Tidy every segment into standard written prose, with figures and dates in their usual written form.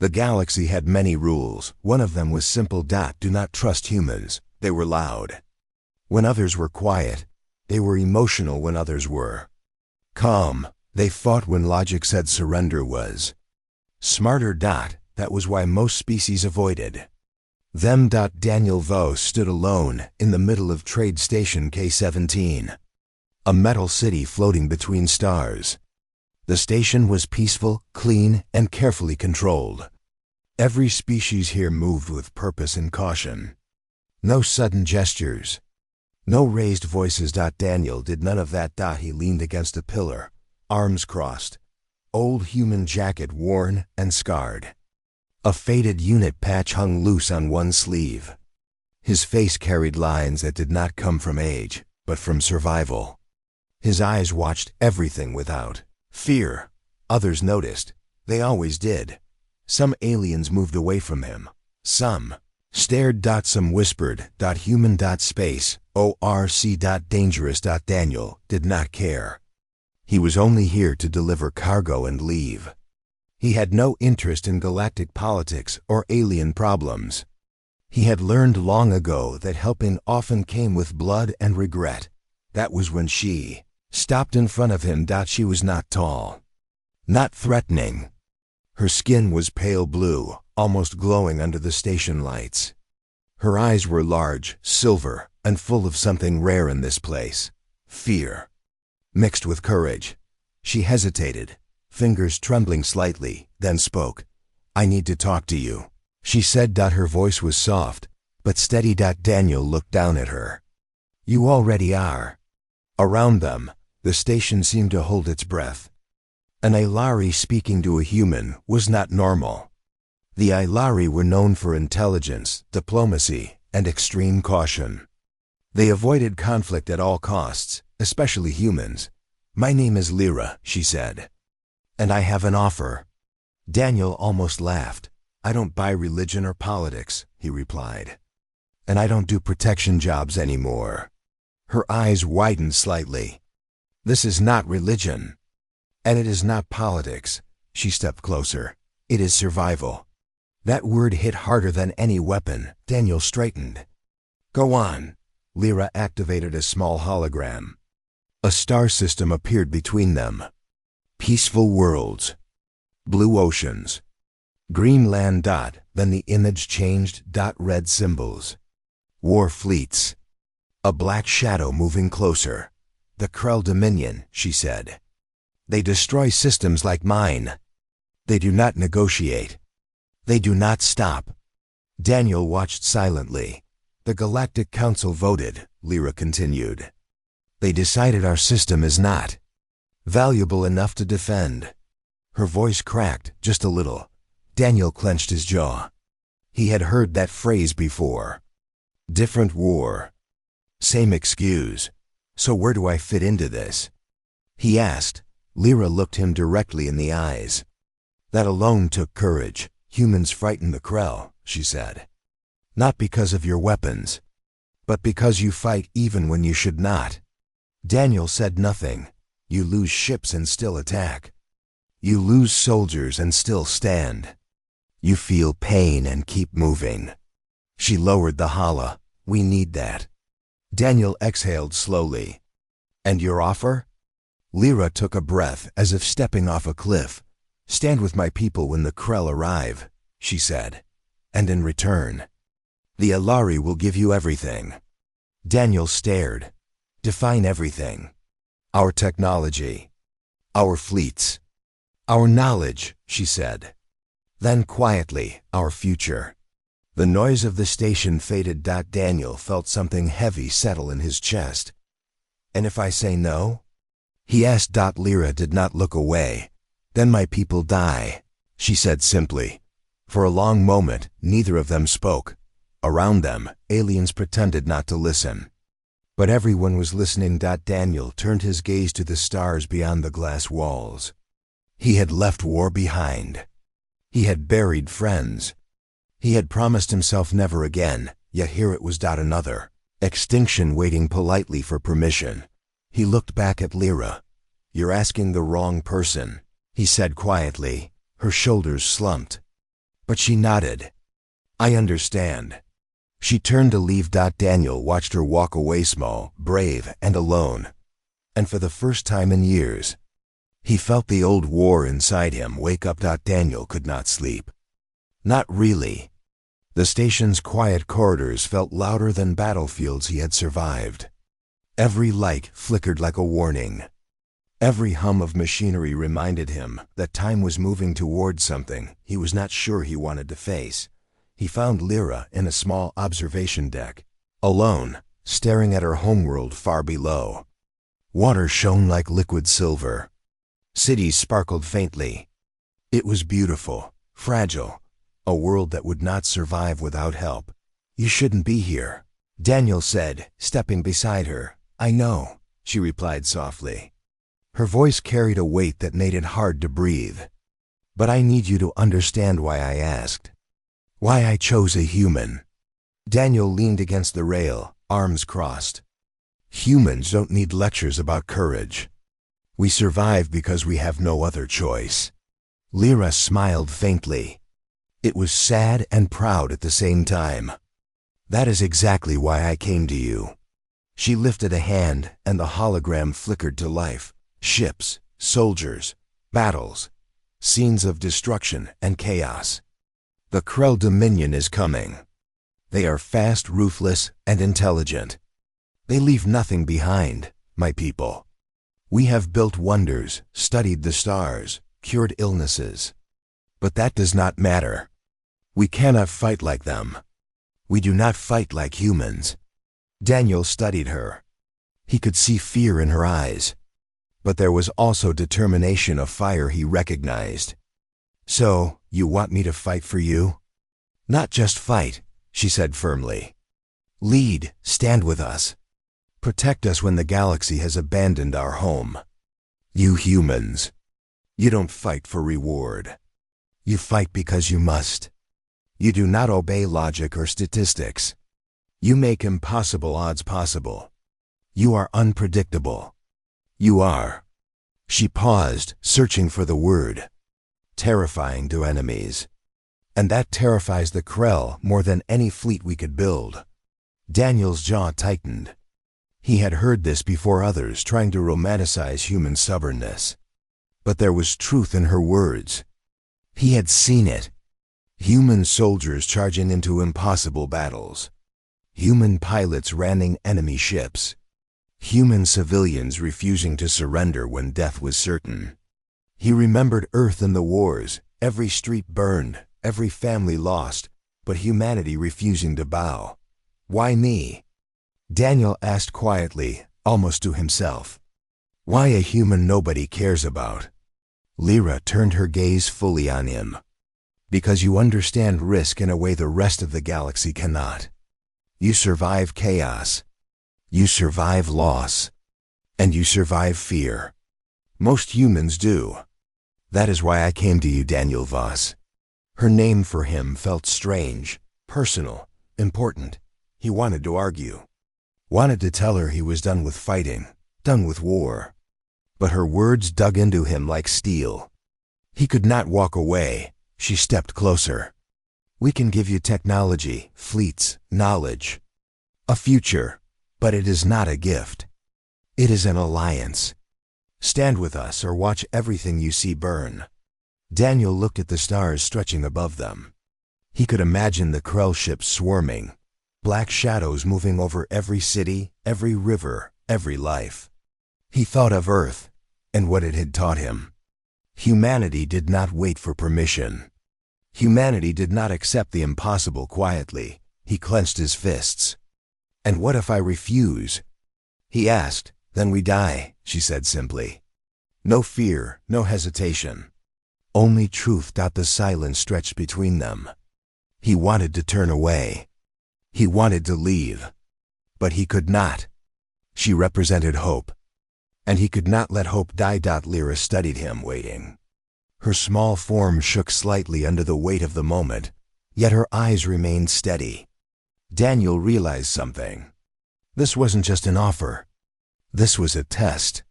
The galaxy had many rules. One of them was simple. Do not trust humans. They were loud when others were quiet. They were emotional when others were calm. They fought when logic said surrender was smarter. That was why most species avoided them. Daniel Vo stood alone in the middle of Trade Station K-17, a metal city floating between stars. The station was peaceful, clean, and carefully controlled. Every species here moved with purpose and caution. No sudden gestures. No raised voices. Daniel did none of that. He leaned against a pillar, arms crossed, old human jacket worn and scarred. A faded unit patch hung loose on one sleeve. His face carried lines that did not come from age, but from survival. His eyes watched everything without fear. Others noticed. They always did. Some aliens moved away from him. Some stared. Some whispered. Human. Space ORC. Dangerous. Daniel did not care. He was only here to deliver cargo and leave. He had no interest in galactic politics or alien problems. He had learned long ago that helping often came with blood and regret. That was when she stopped in front of him. She was not tall, not threatening. Her skin was pale blue, almost glowing under the station lights. Her eyes were large, silver, and full of something rare in this place: fear, mixed with courage. She hesitated, fingers trembling slightly, then spoke. "I need to talk to you," she said. Her voice was soft, but steady. Daniel looked down at her. "You already are." Around them, the station seemed to hold its breath. An Ilari speaking to a human was not normal. The Ilari were known for intelligence, diplomacy, and extreme caution. They avoided conflict at all costs, especially humans. "My name is Lyra," she said, "and I have an offer." Daniel almost laughed. "I don't buy religion or politics," he replied. "And I don't do protection jobs anymore." Her eyes widened slightly. "This is not religion. And it is not politics." She stepped closer. "It is survival." That word hit harder than any weapon. Daniel straightened. "Go on." Lyra activated a small hologram. A star system appeared between them. Peaceful worlds. Blue oceans. Green land. Then the image changed. Red symbols. War fleets. A black shadow moving closer. "The Krell Dominion," she said. "They destroy systems like mine. They do not negotiate. They do not stop." Daniel watched silently. "The Galactic Council voted," Lyra continued. "They decided our system is not valuable enough to defend." Her voice cracked just a little. Daniel clenched his jaw. He had heard that phrase before. Different war. Same excuse. "So where do I fit into this?" he asked. Lyra looked him directly in the eyes. "That alone took courage. Humans frighten the Krell," she said. "Not because of your weapons, but because you fight even when you should not." Daniel said nothing. "You lose ships and still attack. You lose soldiers and still stand. You feel pain and keep moving." She lowered the hala. "We need that." Daniel exhaled slowly. "And your offer?" Lyra took a breath as if stepping off a cliff. "Stand with my people when the Krell arrive," she said. "And in return, the Ilari will give you everything." Daniel stared. "Define everything." "Our technology. Our fleets. Our knowledge," she said. Then quietly, "Our future." The noise of the station faded. Daniel felt something heavy settle in his chest. "And if I say no?" he asked. Lyra did not look away. "Then my people die," she said simply. For a long moment, neither of them spoke. Around them, aliens pretended not to listen. But everyone was listening. Daniel turned his gaze to the stars beyond the glass walls. He had left war behind. He had buried friends. He had promised himself never again, yet here it was. Another extinction waiting politely for permission. He looked back at Lyra. "You're asking the wrong person," he said quietly. Her shoulders slumped. but she nodded. I understand. She turned to leave. Daniel watched her walk away, small, brave, and alone. And for the first time in years, he felt the old war inside him wake up. Daniel could not sleep. Not really. The station's quiet corridors felt louder than battlefields he had survived. Every light flickered like a warning. Every hum of machinery reminded him that time was moving towards something he was not sure he wanted to face. He found Lyra in a small observation deck, alone, staring at her homeworld far below. Water shone like liquid silver. Cities sparkled faintly. It was beautiful, fragile, a world that would not survive without help. You shouldn't be here, Daniel said, stepping beside her. I know, she replied softly. Her voice carried a weight that made it hard to breathe. But I need you to understand why I asked. Why I chose a human. Daniel leaned against the rail, arms crossed. Humans don't need lectures about courage. We survive because we have no other choice. Lyra smiled faintly. It was sad and proud at the same time. That is exactly why I came to you. She lifted a hand and the hologram flickered to life. Ships, soldiers, battles, scenes of destruction and chaos. The Krell Dominion is coming. They are fast, ruthless, and intelligent. They leave nothing behind, my people. We have built wonders, studied the stars, cured illnesses. But that does not matter. We cannot fight like them. We do not fight like humans. Daniel studied her. He could see fear in her eyes. But there was also determination, a fire he recognized. So, you want me to fight for you? Not just fight, she said firmly. Lead, stand with us. Protect us when the galaxy has abandoned our home. You humans, you don't fight for reward. You fight because you must. You do not obey logic or statistics. You make impossible odds possible. You are unpredictable. You are. She paused, searching for the word. Terrifying to enemies. And that terrifies the Krell more than any fleet we could build. Daniel's jaw tightened. He had heard this before, others trying to romanticize human stubbornness. But there was truth in her words. He had seen it. Human soldiers charging into impossible battles. Human pilots ramming enemy ships. Human civilians refusing to surrender when death was certain. He remembered Earth and the wars, every street burned, every family lost, but humanity refusing to bow. Why me? Daniel asked quietly, almost to himself. Why a human nobody cares about? Lyra turned her gaze fully on him. Because you understand risk in a way the rest of the galaxy cannot. You survive chaos. You survive loss. And you survive fear. Most humans do. That is why I came to you, Daniel Voss. Her name for him felt strange, personal, important. He wanted to argue. Wanted to tell her he was done with fighting, done with war. But her words dug into him like steel. He could not walk away. She stepped closer. We can give you technology, fleets, knowledge, a future, but it is not a gift. It is an alliance. Stand with us or watch everything you see burn. Daniel looked at the stars stretching above them. He could imagine the Krell ships swarming, black shadows moving over every city, every river, every life. He thought of Earth and what it had taught him. Humanity did not wait for permission. Humanity did not accept the impossible quietly. He clenched his fists. And what if I refuse? He asked. Then we die, she said simply. No fear, no hesitation. Only truth. The silence stretched between them. He wanted to turn away. He wanted to leave. But he could not. She represented hope. And he could not let hope die. Lyra studied him, waiting. Her small form shook slightly under the weight of the moment, yet her eyes remained steady. Daniel realized something. This wasn't just an offer. This was a test.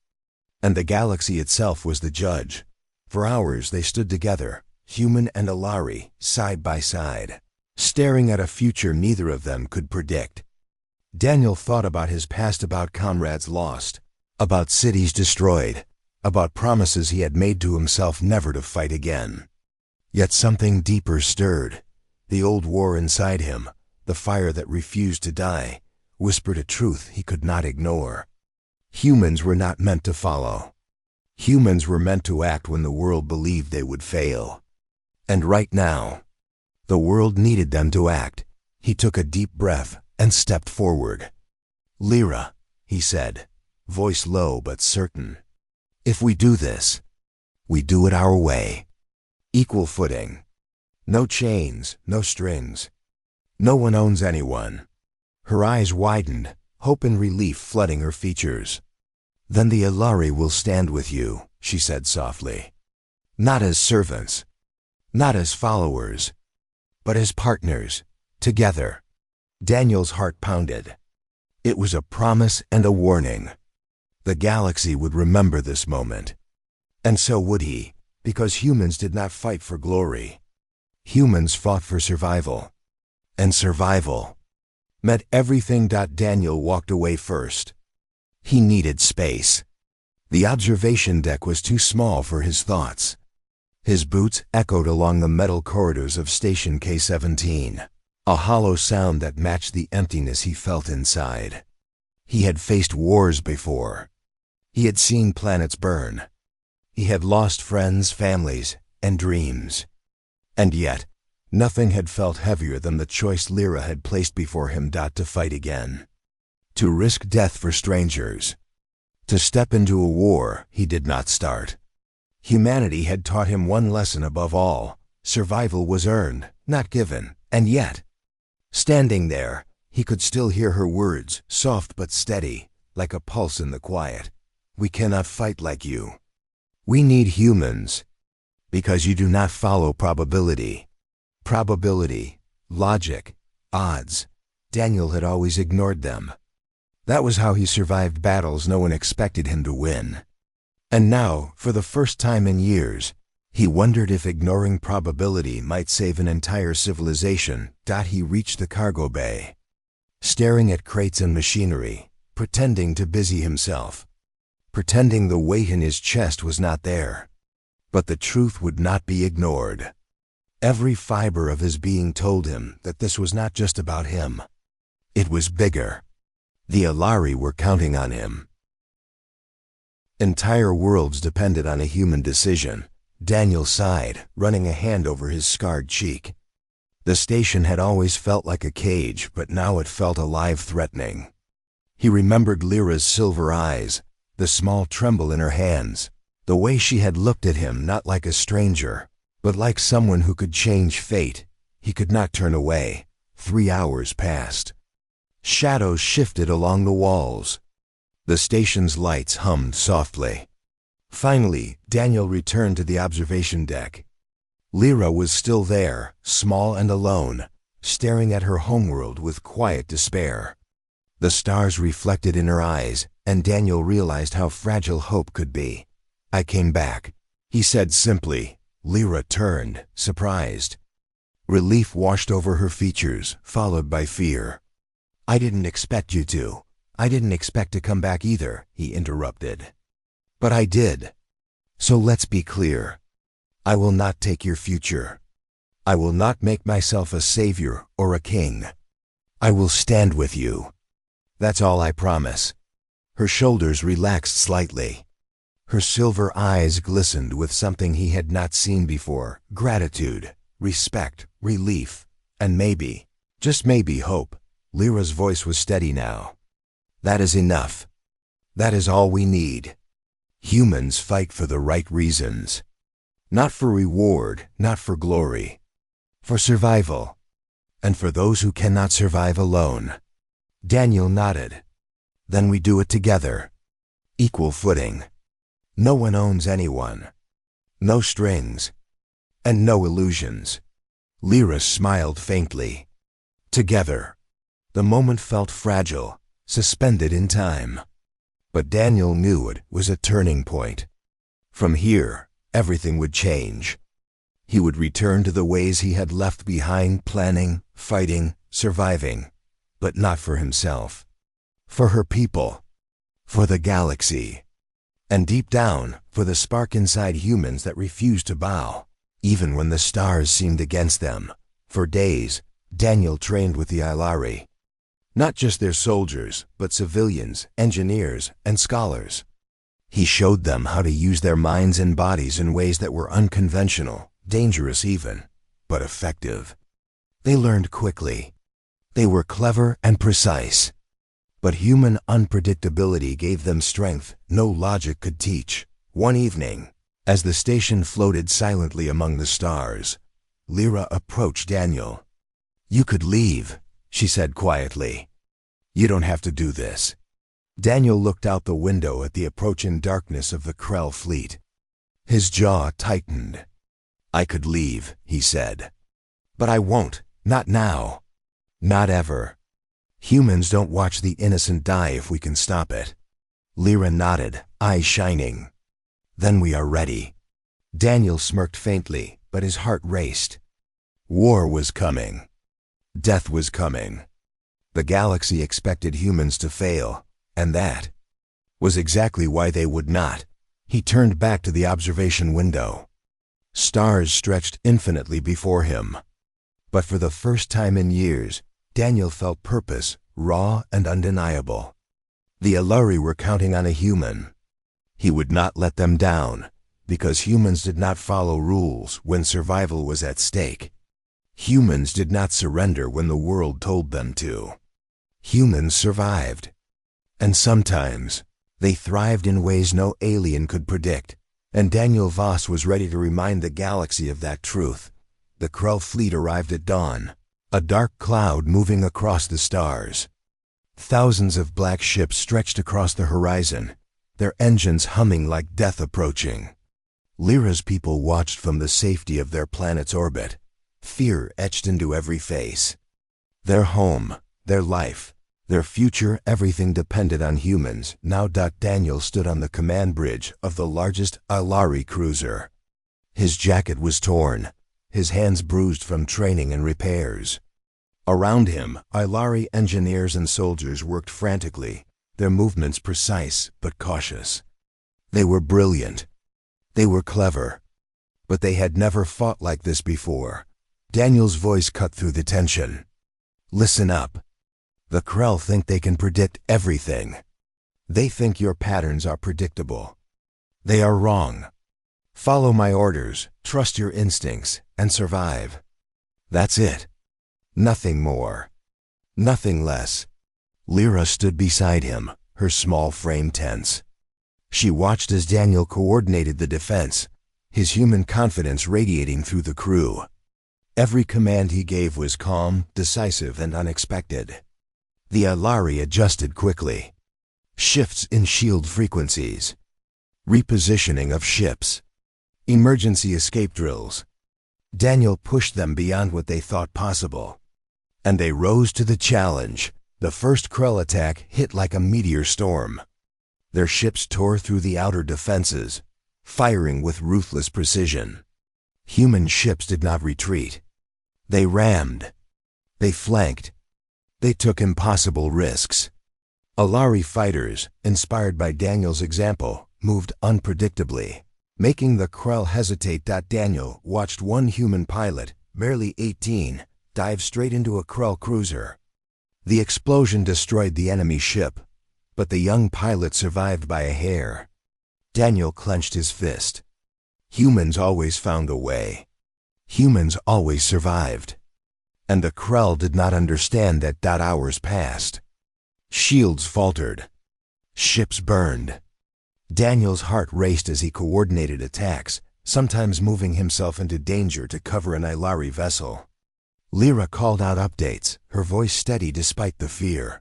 And the galaxy itself was the judge. For hours they stood together, human and Alari, side by side, staring at a future neither of them could predict. Daniel thought about his past, about comrades lost, about cities destroyed, about promises he had made to himself never to fight again. Yet something deeper stirred. The old war inside him, the fire that refused to die, whispered a truth he could not ignore. Humans were not meant to follow. Humans were meant to act when the world believed they would fail. And right now, the world needed them to act. He took a deep breath and stepped forward. "Lyra," he said, voice low but certain. "If we do this, we do it our way. Equal footing. No chains, no strings. No one owns anyone." Her eyes widened, hope and relief flooding her features. "Then the Alari will stand with you," she said softly. "Not as servants, not as followers, but as partners, together." Daniel's heart pounded. It was a promise and a warning. The galaxy would remember this moment. And so would he, because humans did not fight for glory. Humans fought for survival. And survival meant everything. Daniel walked away first. He needed space. The observation deck was too small for his thoughts. His boots echoed along the metal corridors of Station K-17, a hollow sound that matched the emptiness he felt inside. He had faced wars before. He had seen planets burn. He had lost friends, families, and dreams. And yet, nothing had felt heavier than the choice Lyra had placed before him. To fight again. To risk death for strangers. To step into a war he did not start. Humanity had taught him one lesson above all. Survival was earned, not given. And yet, standing there, he could still hear her words, soft but steady, like a pulse in the quiet. "We cannot fight like you. We need humans. Because you do not follow probability." Probability, logic, odds. Daniel had always ignored them. That was how he survived battles no one expected him to win. And now, for the first time in years, he wondered if ignoring probability might save an entire civilization. He reached the cargo bay, staring at crates and machinery, pretending to busy himself, pretending the weight in his chest was not there. But the truth would not be ignored. Every fiber of his being told him that this was not just about him. It was bigger. The Alari were counting on him. Entire worlds depended on a human decision. Daniel sighed, running a hand over his scarred cheek. The station had always felt like a cage, but now it felt alive, threatening. He remembered Lyra's silver eyes, the small tremble in her hands, the way she had looked at him not like a stranger, but like someone who could change fate. He could not turn away. 3 hours passed. Shadows shifted along the walls. The station's lights hummed softly. Finally, Daniel returned to the observation deck. Lyra was still there, small and alone, staring at her homeworld with quiet despair. The stars reflected in her eyes, and Daniel realized how fragile hope could be. "I came back," he said simply. Lyra turned, surprised. Relief washed over her features, followed by fear. "I didn't expect you to. I didn't expect to come back either," he interrupted. "But I did. So let's be clear. I will not take your future. I will not make myself a savior or a king. I will stand with you. That's all I promise." Her shoulders relaxed slightly. Her silver eyes glistened with something he had not seen before: gratitude, respect, relief, and maybe, just maybe, hope. Lyra's voice was steady now. "That is enough. That is all we need. Humans fight for the right reasons. Not for reward, not for glory. For survival. And for those who cannot survive alone." Daniel nodded. "Then we do it together. Equal footing. No one owns anyone. No strings. And no illusions." Lyra smiled faintly. Together. The moment felt fragile, suspended in time. But Daniel knew it was a turning point. From here, everything would change. He would return to the ways he had left behind, planning, fighting, surviving, but not for himself. For her people. For the galaxy. And deep down, for the spark inside humans that refused to bow, even when the stars seemed against them. For days, Daniel trained with the Ilari. Not just their soldiers, but civilians, engineers, and scholars. He showed them how to use their minds and bodies in ways that were unconventional, dangerous even, but effective. They learned quickly. They were clever and precise. But human unpredictability gave them strength no logic could teach. One evening, as the station floated silently among the stars, Lyra approached Daniel. "You could leave," she said quietly. "You don't have to do this." Daniel looked out the window at the approaching darkness of the Krell fleet. His jaw tightened. "I could leave," he said. "But I won't. Not now. Not ever. Humans don't watch the innocent die if we can stop it." Lyra nodded, eyes shining. "Then we are ready." Daniel smirked faintly, but his heart raced. War was coming. Death was coming. The galaxy expected humans to fail, and that was exactly why they would not. He turned back to the observation window. Stars stretched infinitely before him. But for the first time in years, Daniel felt purpose, raw and undeniable. The Ilari were counting on a human. He would not let them down, because humans did not follow rules when survival was at stake. Humans did not surrender when the world told them to. Humans survived. And sometimes, they thrived in ways no alien could predict, and Daniel Voss was ready to remind the galaxy of that truth. The Krell fleet arrived at dawn, a dark cloud moving across the stars. Thousands of black ships stretched across the horizon, their engines humming like death approaching. Lyra's people watched from the safety of their planet's orbit, fear etched into every face. Their home, their life, their future, everything depended on humans. Now Daniel stood on the command bridge of the largest Ilari cruiser. His jacket was torn, his hands bruised from training and repairs. Around him, Ilari engineers and soldiers worked frantically, their movements precise but cautious. They were brilliant. They were clever. But they had never fought like this before. Daniel's voice cut through the tension. "Listen up. The Krell think they can predict everything. They think your patterns are predictable. They are wrong. Follow my orders, trust your instincts, and survive. That's it. Nothing more. Nothing less." Lyra stood beside him, her small frame tense. She watched as Daniel coordinated the defense, his human confidence radiating through the crew. Every command he gave was calm, decisive, and unexpected. The Ilari adjusted quickly. Shifts in shield frequencies. Repositioning of ships. Emergency escape drills. Daniel pushed them beyond what they thought possible. And they rose to the challenge. The first Krell attack hit like a meteor storm. Their ships tore through the outer defenses, firing with ruthless precision. Human ships did not retreat. They rammed. They flanked. They took impossible risks. Ilari fighters, inspired by Daniel's example, moved unpredictably, making the Krell hesitate. Daniel watched one human pilot, barely 18, dive straight into a Krell cruiser. The explosion destroyed the enemy ship, but the young pilot survived by a hair. Daniel clenched his fist. Humans always found a way. Humans always survived. And the Krell did not understand that. Hours passed. Shields faltered. Ships burned. Daniel's heart raced as he coordinated attacks, sometimes moving himself into danger to cover an Ilari vessel. Lyra called out updates, her voice steady despite the fear.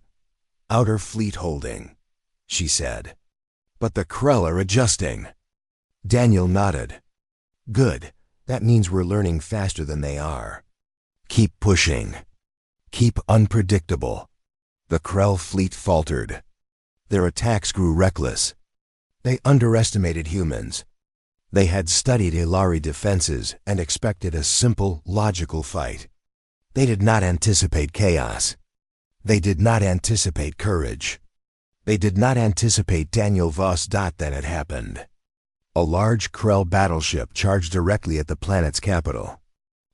"Outer fleet holding," she said. "But the Krell are adjusting." Daniel nodded. "Good. That means we're learning faster than they are. Keep pushing. Keep unpredictable." The Krell fleet faltered. Their attacks grew reckless. They underestimated humans. They had studied Ilari defenses and expected a simple, logical fight. They did not anticipate chaos. They did not anticipate courage. They did not anticipate Daniel Voss. Then it happened. A large Krell battleship charged directly at the planet's capital.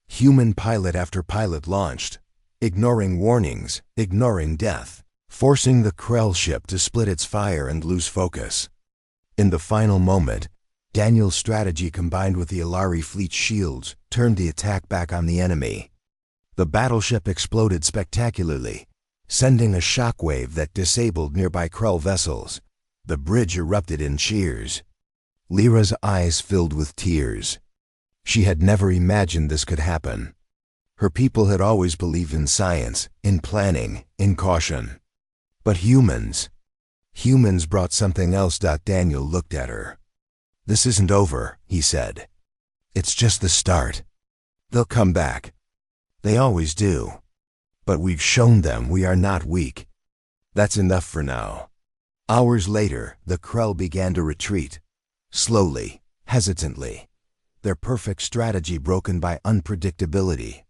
Human pilot after pilot launched, ignoring warnings, ignoring death, forcing the Krell ship to split its fire and lose focus. In the final moment, Daniel's strategy combined with the Ilari fleet's shields turned the attack back on the enemy. The battleship exploded spectacularly, sending a shockwave that disabled nearby Krell vessels. The bridge erupted in cheers. Lyra's eyes filled with tears. She had never imagined this could happen. Her people had always believed in science, in planning, in caution. But humans brought something else. Daniel looked at her. "This isn't over," he said. "It's just the start. They'll come back. They always do. But we've shown them we are not weak. That's enough for now." Hours later, the Krell began to retreat. Slowly, hesitantly. Their perfect strategy broken by unpredictability.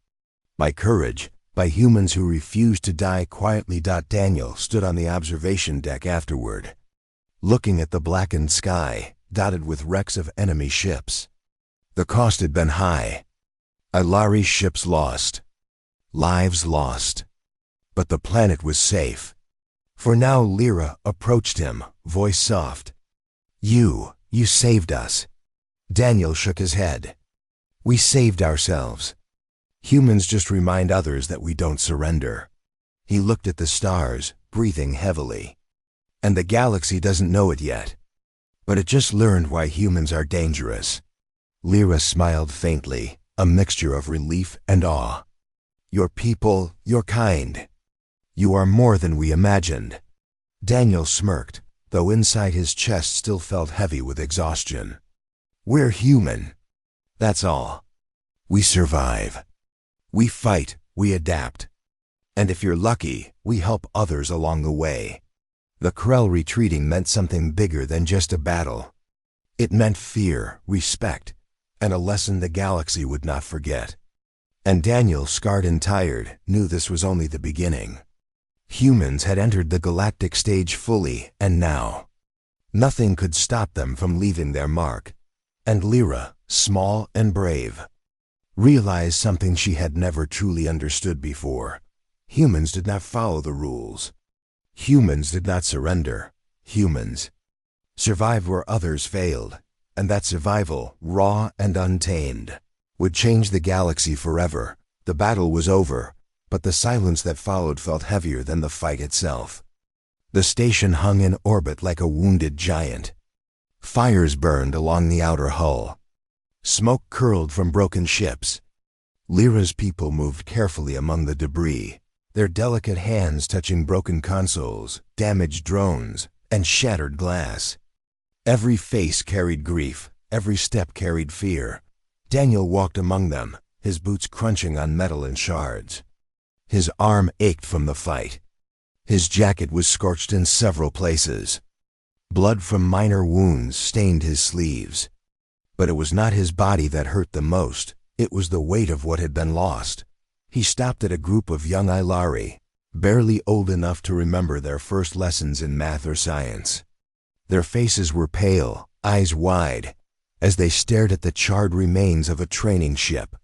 By courage, by humans who refused to die quietly. Daniel stood on the observation deck afterward, looking at the blackened sky, dotted with wrecks of enemy ships. The cost had been high. Ilari ships lost. Lives lost. But the planet was safe. For now Lyra approached him, voice soft. You saved us." Daniel shook his head. "We saved ourselves. Humans just remind others that we don't surrender." He looked at the stars, breathing heavily. "And the galaxy doesn't know it yet. But it just learned why humans are dangerous." Lyra smiled faintly, a mixture of relief and awe. "Your people, your kind. You are more than we imagined." Daniel smirked, though inside his chest still felt heavy with exhaustion. "We're human. That's all. We survive. We fight, we adapt. And if you're lucky, we help others along the way." The Krell retreating meant something bigger than just a battle. It meant fear, respect, and a lesson the galaxy would not forget. And Daniel, scarred and tired, knew this was only the beginning. Humans had entered the galactic stage fully, and now nothing could stop them from leaving their mark. And Lyra, small and brave, realized something she had never truly understood before. Humans did not follow the rules. Humans did not surrender. Humans survived where others failed, and that survival, raw and untamed, would change the galaxy forever. The battle was over, but the silence that followed felt heavier than the fight itself. The station hung in orbit like a wounded giant. Fires burned along the outer hull. Smoke curled from broken ships. Lyra's people moved carefully among the debris, their delicate hands touching broken consoles, damaged drones, and shattered glass. Every face carried grief, every step carried fear. Daniel walked among them, his boots crunching on metal and shards. His arm ached from the fight. His jacket was scorched in several places. Blood from minor wounds stained his sleeves. But it was not his body that hurt the most, it was the weight of what had been lost. He stopped at a group of young Ilari, barely old enough to remember their first lessons in math or science. Their faces were pale, eyes wide, as they stared at the charred remains of a training ship.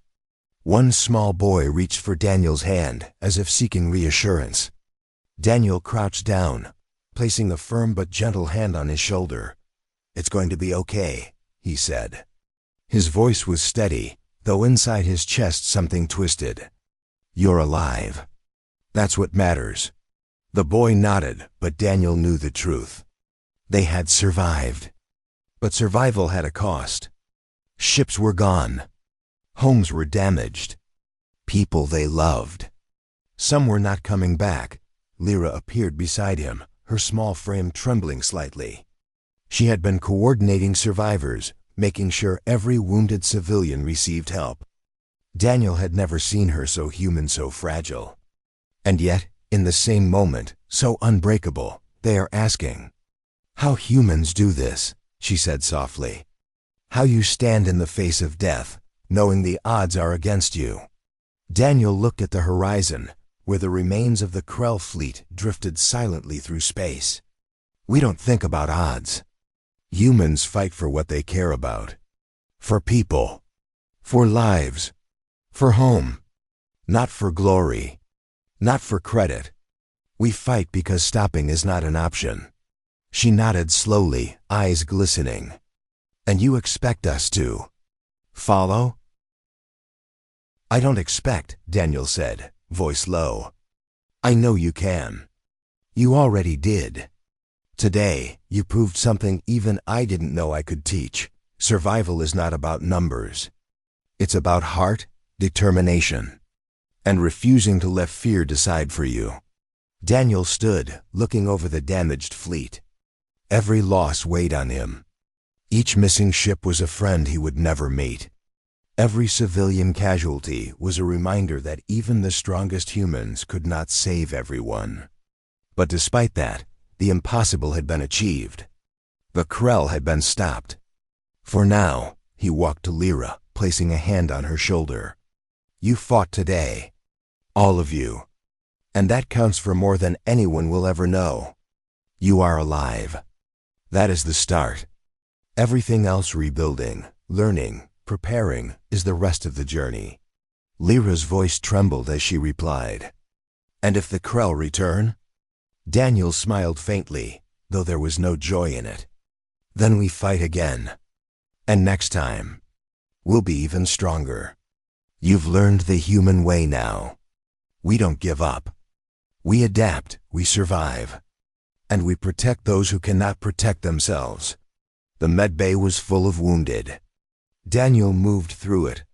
One small boy reached for Daniel's hand, as if seeking reassurance. Daniel crouched down, placing a firm but gentle hand on his shoulder. "It's going to be okay," he said. His voice was steady, though inside his chest something twisted. "You're alive. That's what matters." The boy nodded, but Daniel knew the truth. They had survived. But survival had a cost. Ships were gone. Homes were damaged. People they loved. Some were not coming back. Lyra appeared beside him, her small frame trembling slightly. She had been coordinating survivors, making sure every wounded civilian received help. Daniel had never seen her so human, so fragile. And yet, in the same moment, so unbreakable, they are asking, "How humans do this," she said softly. How you stand in the face of death, knowing the odds are against you. Daniel looked at the horizon, where the remains of the Krell fleet drifted silently through space. We don't think about odds. Humans fight for what they care about. For people. For lives. For home. Not for glory. Not for credit. We fight because stopping is not an option. She nodded slowly, eyes glistening. And you expect us to follow? I don't expect, Daniel said, voice low. I know you can. You already did. Today, you proved something even I didn't know I could teach. Survival is not about numbers. It's about heart, determination, and refusing to let fear decide for you. Daniel stood, looking over the damaged fleet. Every loss weighed on him. Each missing ship was a friend he would never meet. Every civilian casualty was a reminder that even the strongest humans could not save everyone. But despite that, the impossible had been achieved. The Krell had been stopped. For now, he walked to Lyra, placing a hand on her shoulder. You fought today. All of you. And that counts for more than anyone will ever know. You are alive. That is the start. Everything else, rebuilding, learning, preparing, is the rest of the journey. Lyra's voice trembled as she replied. And if the Krell return? Daniel smiled faintly, though there was no joy in it. Then we fight again. And next time, we'll be even stronger. You've learned the human way now. We don't give up. We adapt, we survive. And we protect those who cannot protect themselves. The medbay was full of wounded. Daniel moved through it,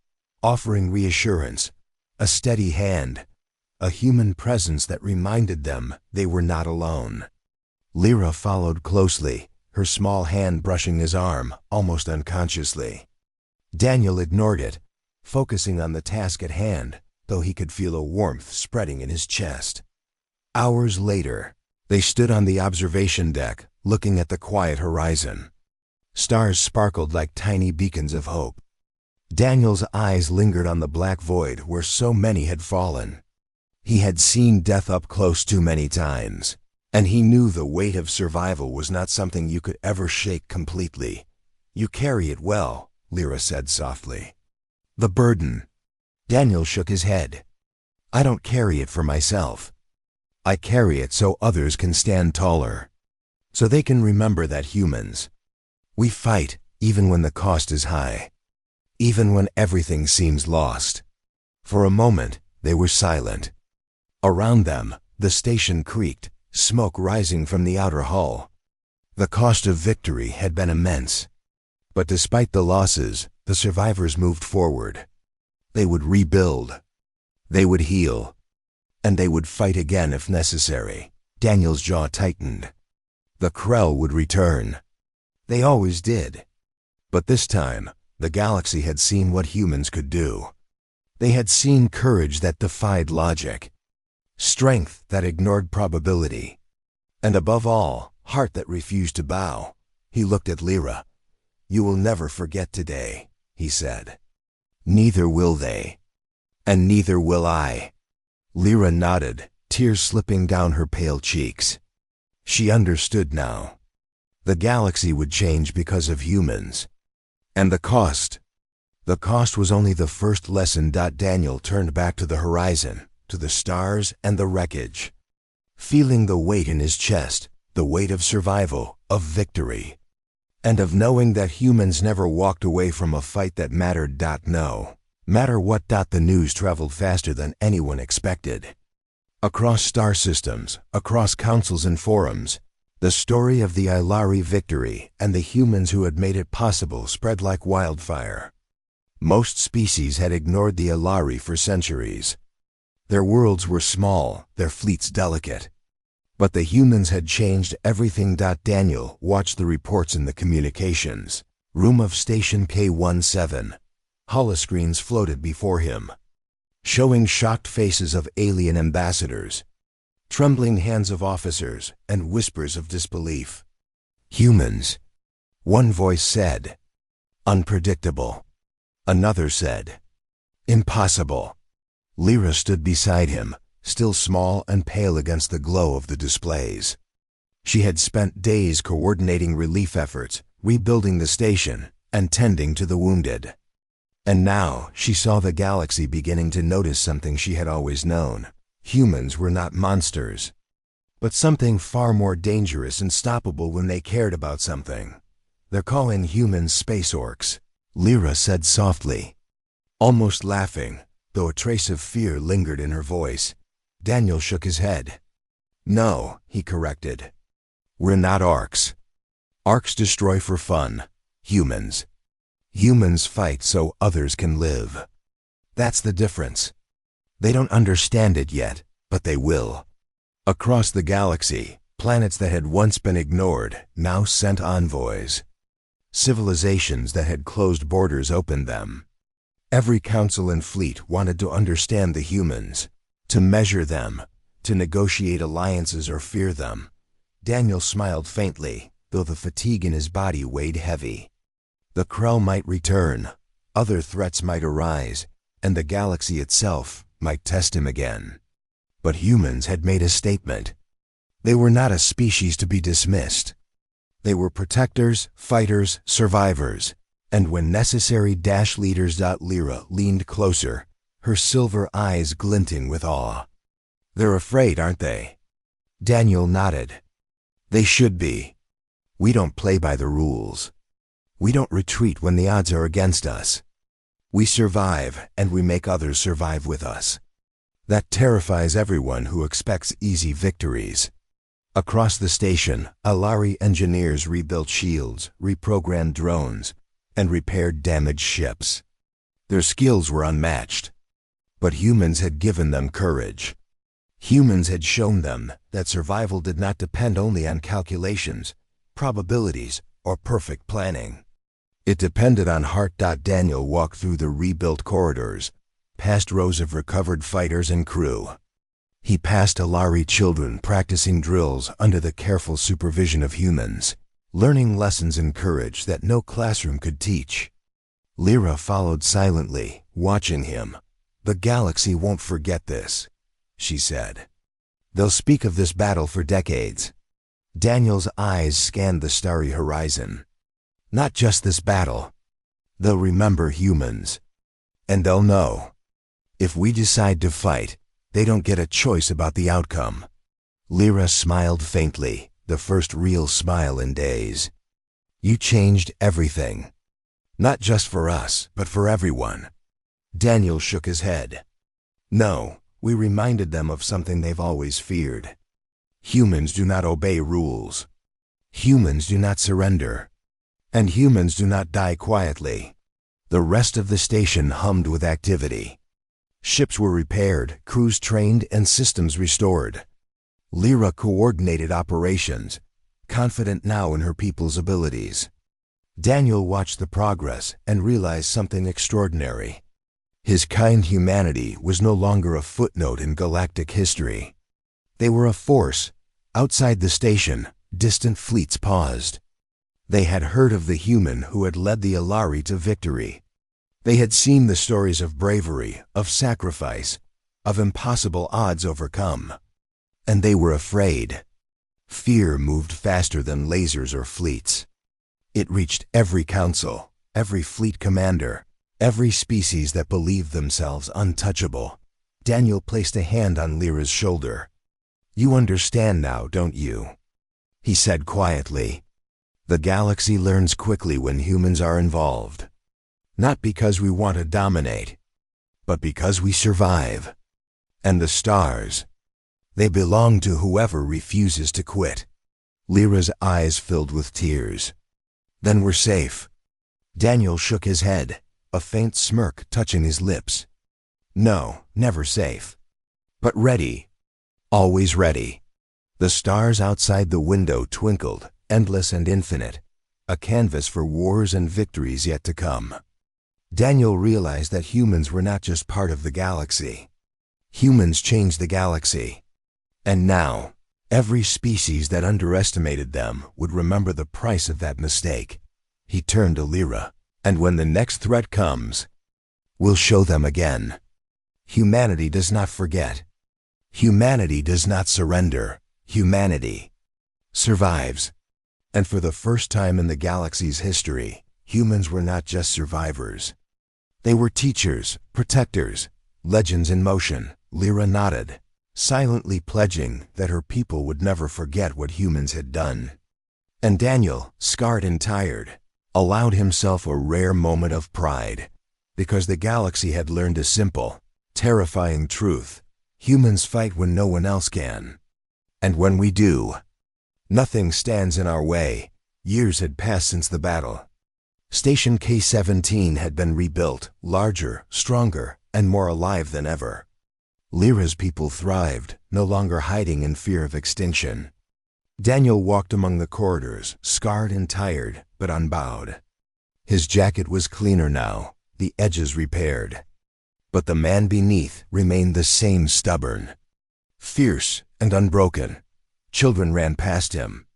offering reassurance, a steady hand, a human presence that reminded them they were not alone. Lyra followed closely, her small hand brushing his arm, almost unconsciously. Daniel ignored it, focusing on the task at hand, though he could feel a warmth spreading in his chest. Hours later, they stood on the observation deck, looking at the quiet horizon. Stars sparkled like tiny beacons of hope. Daniel's eyes lingered on the black void where so many had fallen. He had seen death up close too many times, and he knew the weight of survival was not something you could ever shake completely. You carry it well, Lyra said softly. The burden. Daniel shook his head. I don't carry it for myself. I carry it so others can stand taller. So they can remember that humans. We fight even when the cost is high. Even when everything seems lost. For a moment, they were silent. Around them, the station creaked, smoke rising from the outer hull. The cost of victory had been immense. But despite the losses, the survivors moved forward. They would rebuild. They would heal. And they would fight again if necessary. Daniel's jaw tightened. The Krell would return. They always did. But this time, the galaxy had seen what humans could do. They had seen courage that defied logic, strength that ignored probability, and above all, heart that refused to bow. He looked at Lyra. You will never forget today, he said. Neither will they. And neither will I. Lyra nodded, tears slipping down her pale cheeks. She understood now. The galaxy would change because of humans. And the cost? The cost was only the first lesson. Daniel turned back to the horizon, to the stars and the wreckage. Feeling the weight in his chest, the weight of survival, of victory. And of knowing that humans never walked away from a fight that mattered. No matter what. The news traveled faster than anyone expected. Across star systems, across councils and forums, the story of the Ilari victory and the humans who had made it possible spread like wildfire. Most species had ignored the Ilari for centuries. Their worlds were small, their fleets delicate. But the humans had changed everything. Daniel watched the reports in the communications room of Station K-17. Holoscreens floated before him, showing shocked faces of alien ambassadors, trembling hands of officers, and whispers of disbelief. Humans, one voice said. Unpredictable. Another said, impossible. Lyra stood beside him, still small and pale against the glow of the displays. She had spent days coordinating relief efforts, rebuilding the station, and tending to the wounded. And now she saw the galaxy beginning to notice something she had always known. Humans were not monsters, but something far more dangerous and stoppable when they cared about something. They're calling humans Space Orcs, Lyra said softly, almost laughing, though a trace of fear lingered in her voice. Daniel shook his head. No, he corrected. We're not Orcs. Orcs destroy for fun. Humans fight so others can live. That's the difference. They don't understand it yet, but they will. Across the galaxy, planets that had once been ignored now sent envoys. Civilizations that had closed borders opened them. Every council and fleet wanted to understand the humans, to measure them, to negotiate alliances or fear them. Daniel smiled faintly, though the fatigue in his body weighed heavy. The Krell might return, other threats might arise, and the galaxy itself might test him again. But humans had made a statement. They were not a species to be dismissed. They were protectors, fighters, survivors, and when necessary leaders. Lyra leaned closer, her silver eyes glinting with awe. They're afraid, aren't they? Daniel nodded. They should be. We don't play by the rules. We don't retreat when the odds are against us. We survive, and we make others survive with us. That terrifies everyone who expects easy victories. Across the station, Alari engineers rebuilt shields, reprogrammed drones, and repaired damaged ships. Their skills were unmatched. But humans had given them courage. Humans had shown them that survival did not depend only on calculations, probabilities, or perfect planning. It depended on heart. Daniel walked through the rebuilt corridors, past rows of recovered fighters and crew. He passed Alari children practicing drills under the careful supervision of humans, learning lessons in courage that no classroom could teach. Lyra followed silently, watching him. The galaxy won't forget this, she said. They'll speak of this battle for decades. Daniel's eyes scanned the starry horizon. Not just this battle. They'll remember humans. And they'll know. If we decide to fight, they don't get a choice about the outcome. Lyra smiled faintly, the first real smile in days. You changed everything. Not just for us, but for everyone. Daniel shook his head. No, we reminded them of something they've always feared. Humans do not obey rules. Humans do not surrender. And humans do not die quietly. The rest of the station hummed with activity. Ships were repaired, crews trained, and systems restored. Lyra coordinated operations, confident now in her people's abilities. Daniel watched the progress and realized something extraordinary. His kind humanity was no longer a footnote in galactic history. They were a force. Outside the station, distant fleets paused. They had heard of the human who had led the Alari to victory. They had seen the stories of bravery, of sacrifice, of impossible odds overcome. And they were afraid. Fear moved faster than lasers or fleets. It reached every council, every fleet commander, every species that believed themselves untouchable. Daniel placed a hand on Lyra's shoulder. You understand now, don't you? He said quietly. The galaxy learns quickly when humans are involved. Not because we want to dominate, but because we survive. And the stars, they belong to whoever refuses to quit. Lyra's eyes filled with tears. Then we're safe. Daniel shook his head, a faint smirk touching his lips. No, never safe. But ready. Always ready. The stars outside the window twinkled, endless and infinite, a canvas for wars and victories yet to come. Daniel realized that humans were not just part of the galaxy. Humans changed the galaxy. And now, every species that underestimated them would remember the price of that mistake. He turned to Lyra. And when the next threat comes, we'll show them again. Humanity does not forget. Humanity does not surrender. Humanity survives. And for the first time in the galaxy's history, humans were not just survivors. They were teachers, protectors, legends in motion. Lyra nodded, silently pledging that her people would never forget what humans had done. And Daniel, scarred and tired, allowed himself a rare moment of pride, because the galaxy had learned a simple, terrifying truth: humans fight when no one else can. And when we do, nothing stands in our way. Years had passed since the battle. Station K-17 had been rebuilt, larger, stronger, and more alive than ever. Lyra's people thrived, no longer hiding in fear of extinction. Daniel walked among the corridors, scarred and tired, but unbowed. His jacket was cleaner now, the edges repaired. But the man beneath remained the same, stubborn, fierce, and unbroken. Children ran past him,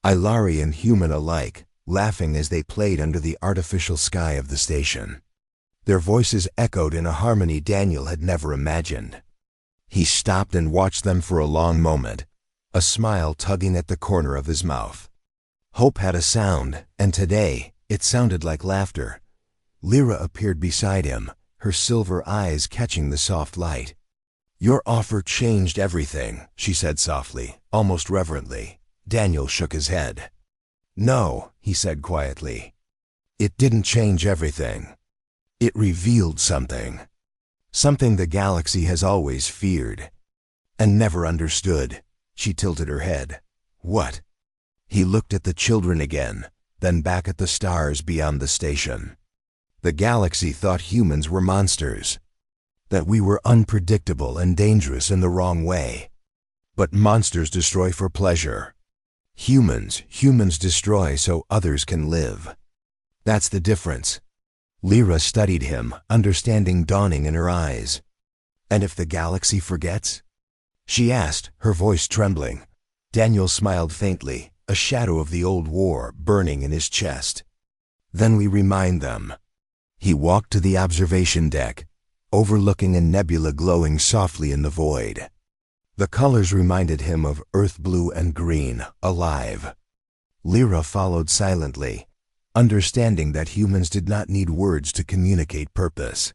Ilari and human alike, laughing as they played under the artificial sky of the station. Their voices echoed in a harmony Daniel had never imagined. He stopped and watched them for a long moment, a smile tugging at the corner of his mouth. Hope had a sound, and today it sounded like laughter. Lyra appeared beside him, her silver eyes catching the soft light. "Your offer changed everything," she said softly, almost reverently. Daniel shook his head. "No," he said quietly. "It didn't change everything. It revealed something. Something the galaxy has always feared and never understood." She tilted her head. "What?" He looked at the children again, then back at the stars beyond the station. The galaxy thought humans were monsters, that we were unpredictable and dangerous in the wrong way. But monsters destroy for pleasure. Humans destroy so others can live. That's the difference. Lyra studied him, understanding dawning in her eyes. "And if the galaxy forgets?" she asked, her voice trembling. Daniel smiled faintly, a shadow of the old war burning in his chest. "Then we remind them." He walked to the observation deck, overlooking a nebula glowing softly in the void. The colors reminded him of earth blue and green, alive. Lyra followed silently, understanding that humans did not need words to communicate purpose.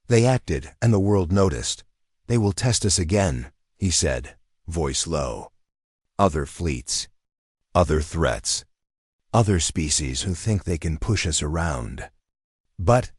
They acted, and the world noticed. "They will test us again," he said, voice low. "Other fleets, other threats, other species who think they can push us around. But